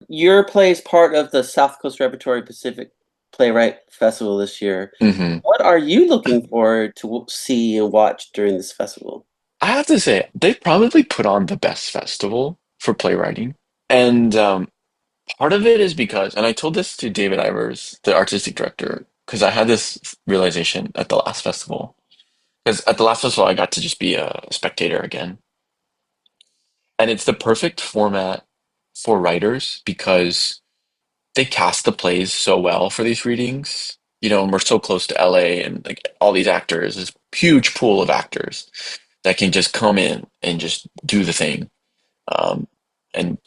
your play is part of the South Coast Repertory Pacific Playwright Festival this year. Hmm. What are you looking forward to see and watch during this festival? I have to say, they probably put on the best festival for playwriting. And part of it is because, and I told this to David Ivers, the artistic director, because I had this realization at the last festival. Because at the last festival, I got to just be a spectator again. And it's the perfect format for writers because they cast the plays so well for these readings. And we're so close to LA and like all these actors, this huge pool of actors that can just come in and just do the thing. Um, and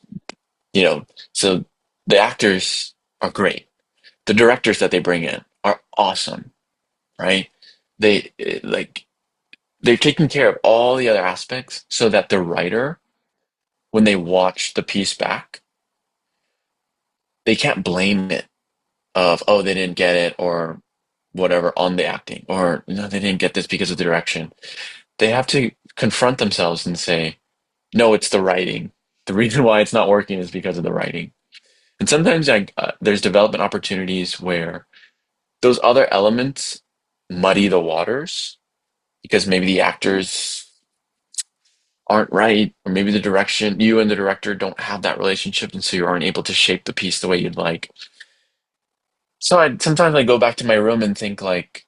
you know, so the actors are great. The directors that they bring in are awesome, right? They like they're taking care of all the other aspects so that the writer, when they watch the piece back, they can't blame it of, oh, they didn't get it or whatever on the acting, or no, they didn't get this because of the direction. They have to confront themselves and say, no, it's the writing. The reason why it's not working is because of the writing. And sometimes there's development opportunities where those other elements muddy the waters because maybe the actors aren't right, or maybe the direction, you and the director don't have that relationship, and so you aren't able to shape the piece the way you'd like. So sometimes I go back to my room and think like,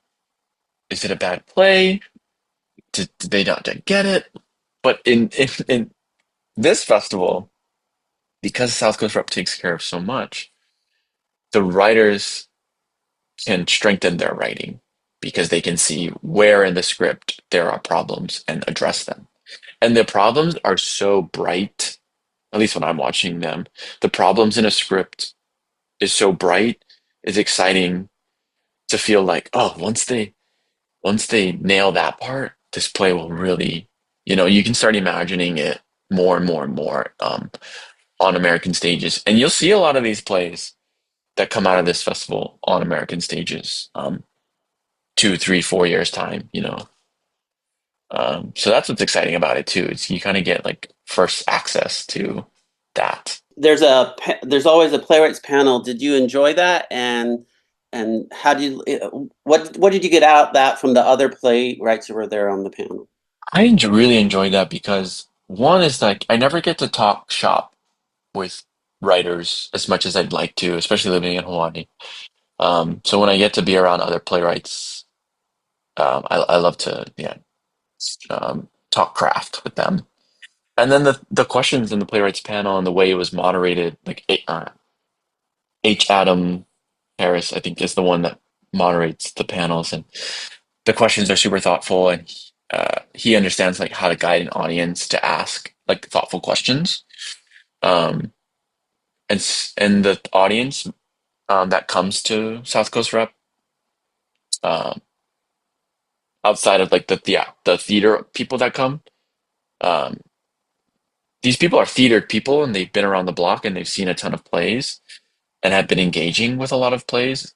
is it a bad play? Did they not get it? But in this festival, because South Coast Rep takes care of so much, the writers can strengthen their writing because they can see where in the script there are problems and address them. And the problems are so bright, at least when I'm watching them. The problems in a script is so bright, it's exciting to feel like, oh, once they nail that part, this play will really, you can start imagining it more and more and more on American stages. And you'll see a lot of these plays that come out of this festival on American stages, 2, 3, 4 years time. So that's what's exciting about it too. Is you kind of get like first access to that. There's always a playwrights panel. Did you enjoy that? And how do you what did you get out that from the other playwrights who were there on the panel? Really enjoyed that because one is like I never get to talk shop with writers as much as I'd like to, especially living in Hawaii. So when I get to be around other playwrights, I love to, yeah, talk craft with them. And then the questions in the playwrights panel and the way it was moderated, like H. Adam Harris, I think, is the one that moderates the panels, and the questions are super thoughtful, and he understands like how to guide an audience to ask like thoughtful questions. Um, and the audience that comes to South Coast Rep, um, outside of like the theater people that come, um, these people are theater people, and they've been around the block and they've seen a ton of plays and have been engaging with a lot of plays,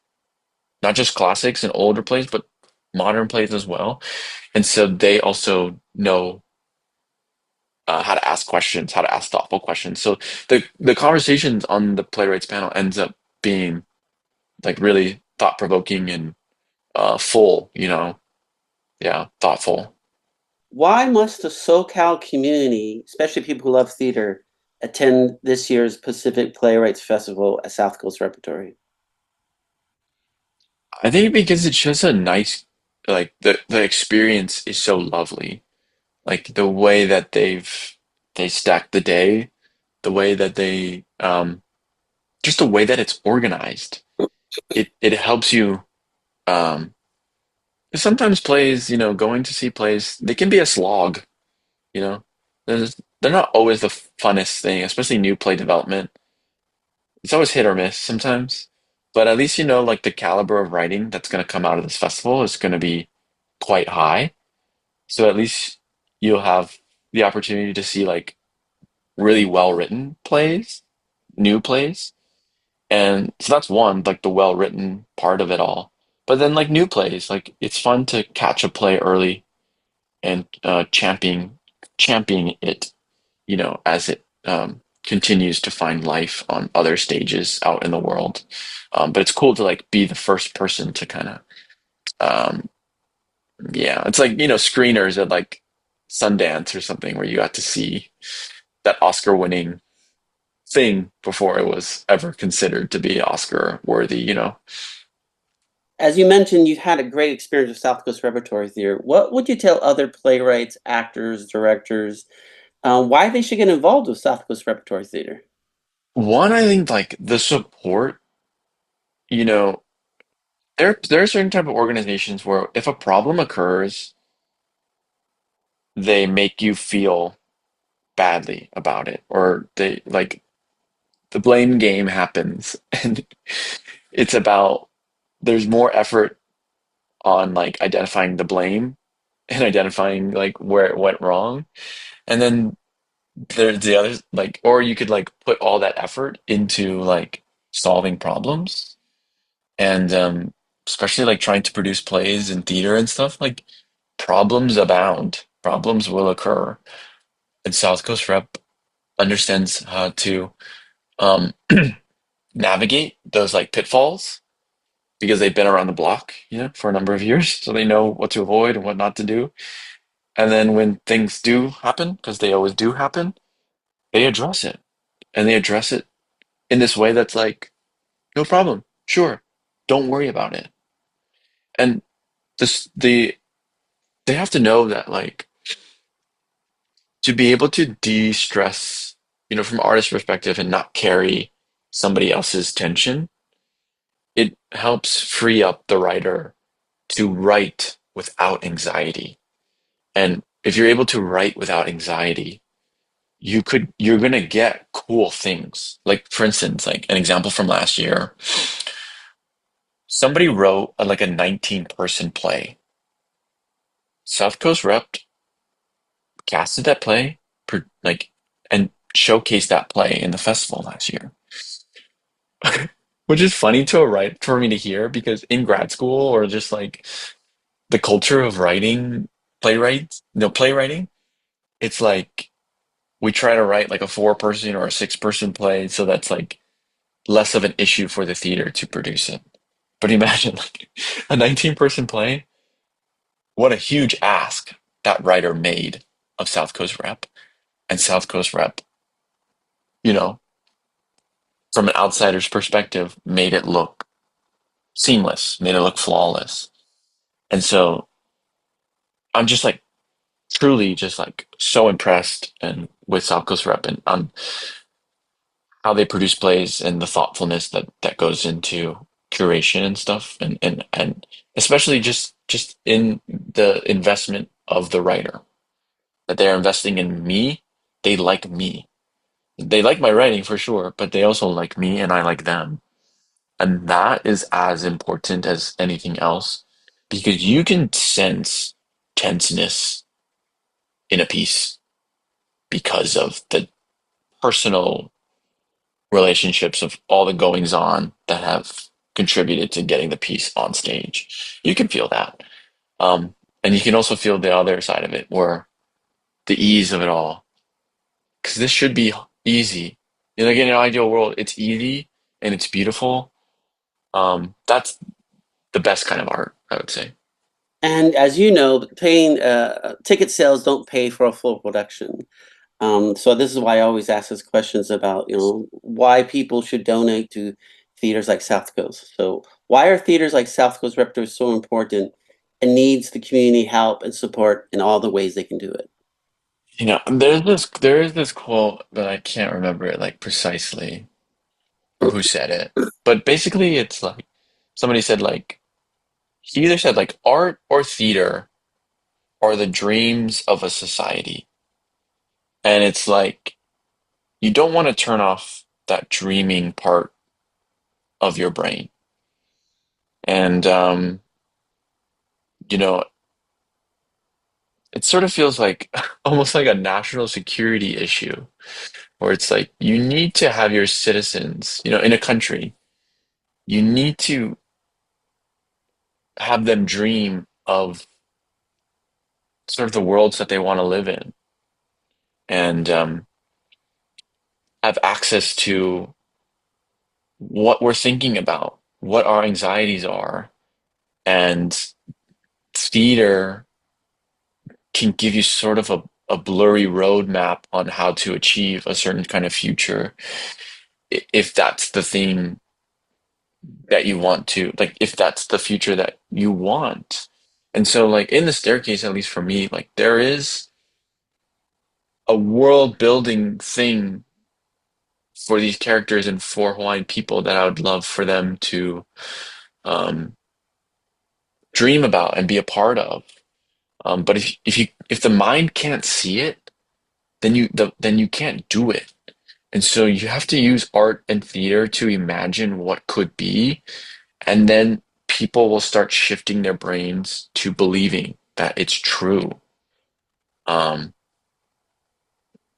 not just classics and older plays, but modern plays as well. And so they also know how to ask questions, how to ask thoughtful questions. So the conversations on the playwrights panel ends up being like really thought provoking and full, yeah, thoughtful. Why must the SoCal community, especially people who love theater, attend this year's Pacific Playwrights Festival at South Coast Repertory? I think because it's just a nice, like the experience is so lovely. Like the way that they stack the day, the way that they just the way that it's organized. It helps you. Um, Sometimes plays, going to see plays, they can be a slog, you know. They're not always the funnest thing, especially new play development. It's always hit or miss sometimes. But at least like the caliber of writing that's going to come out of this festival is going to be quite high. So at least you'll have the opportunity to see like really well written plays, new plays. And so that's one, like the well written part of it all. But then like new plays, like it's fun to catch a play early and championing it, as it continues to find life on other stages out in the world. But it's cool to like be the first person to kind of, um, yeah, it's like, screeners at like Sundance or something where you got to see that Oscar winning thing before it was ever considered to be Oscar worthy. As you mentioned, you've had a great experience with South Coast Repertory Theater. What would you tell other playwrights, actors, directors, why they should get involved with South Coast Repertory Theater? One, I think like the support, you know, there are certain type of organizations where if a problem occurs, they make you feel badly about it, or they like the blame game happens, and it's about there's more effort on like identifying the blame and identifying like where it went wrong, and then there's the others like, or you could like put all that effort into like solving problems, and especially like trying to produce plays and theater and stuff, like problems abound, problems will occur, and South Coast Rep understands how to um navigate those like pitfalls because they've been around the block, for a number of years, so they know what to avoid and what not to do. And then when things do happen, because they always do happen, they address it, and they address it in this way that's like, no problem, sure, don't worry about it. And this they have to know that like to be able to de-stress, from artist perspective and not carry somebody else's tension, it helps free up the writer to write without anxiety. And if you're able to write without anxiety, you're gonna get cool things. Like for instance, like an example from last year, somebody wrote like a 19-person play. South Coast Rep casted that play, like, and showcased that play in the festival last year. Which is funny to write for me to hear because in grad school or just like the culture of writing playwriting, it's like we try to write like a 4-person or a 6-person play, so that's like less of an issue for the theater to produce it. But imagine like a 19-person play, what a huge ask that writer made of South Coast Rep. And South Coast Rep, you know, from an outsider's perspective, made it look seamless, made it look flawless. And so I'm just like truly just like so impressed and with South Coast Rep and on how they produce plays and the thoughtfulness that goes into curation and stuff, and especially just in the investment of the writer, that they're investing in me. They like me. They like my writing for sure, but they also like me and I like them. And that is as important as anything else because you can sense tenseness in a piece because of the personal relationships of all the goings on that have contributed to getting the piece on stage. You can feel that. Um, and you can also feel the other side of it, where the ease of it all. Because this should be easy. Like in an ideal world, it's easy and it's beautiful. That's the best kind of art, I would say. And as you know, paying ticket sales don't pay for a full production. So this is why I always ask these questions about, why people should donate to theaters like South Coast. So why are theaters like South Coast Repertory so important and needs the community help and support in all the ways they can do it? There is this quote, but I can't remember it like precisely or who said it. But basically it's like somebody said like he either said like art or theater are the dreams of a society. And it's like you don't want to turn off that dreaming part of your brain. And you know, it sort of feels like almost like a national security issue where it's like you need to have your citizens, in a country, you need to have them dream of sort of the worlds that they want to live in. And have access to what we're thinking about, what our anxieties are, and theater can give you sort of a blurry roadmap on how to achieve a certain kind of future if that's the thing that you want to, like, if that's the future that you want. And so, like, in the staircase, at least for me, like, there is a world building thing for these characters and for Hawaiian people that I would love for them to um, dream about and be a part of. But if the mind can't see it, then you can't do it. And so you have to use art and theater to imagine what could be, and then people will start shifting their brains to believing that it's true. Um,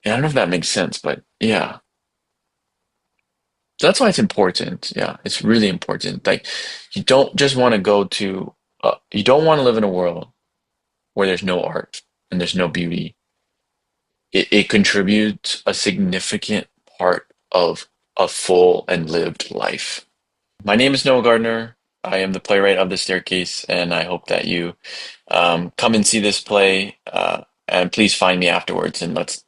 and I don't know if that makes sense, but yeah. So that's why it's important. Yeah, it's really important. Like, you don't just want to you don't want to live in a world where there's no art and there's no beauty. It contributes a significant part of a full and lived life. My name is Noah Gardner. I am the playwright of The Staircase, and I hope that you come and see this play. And please find me afterwards, and let's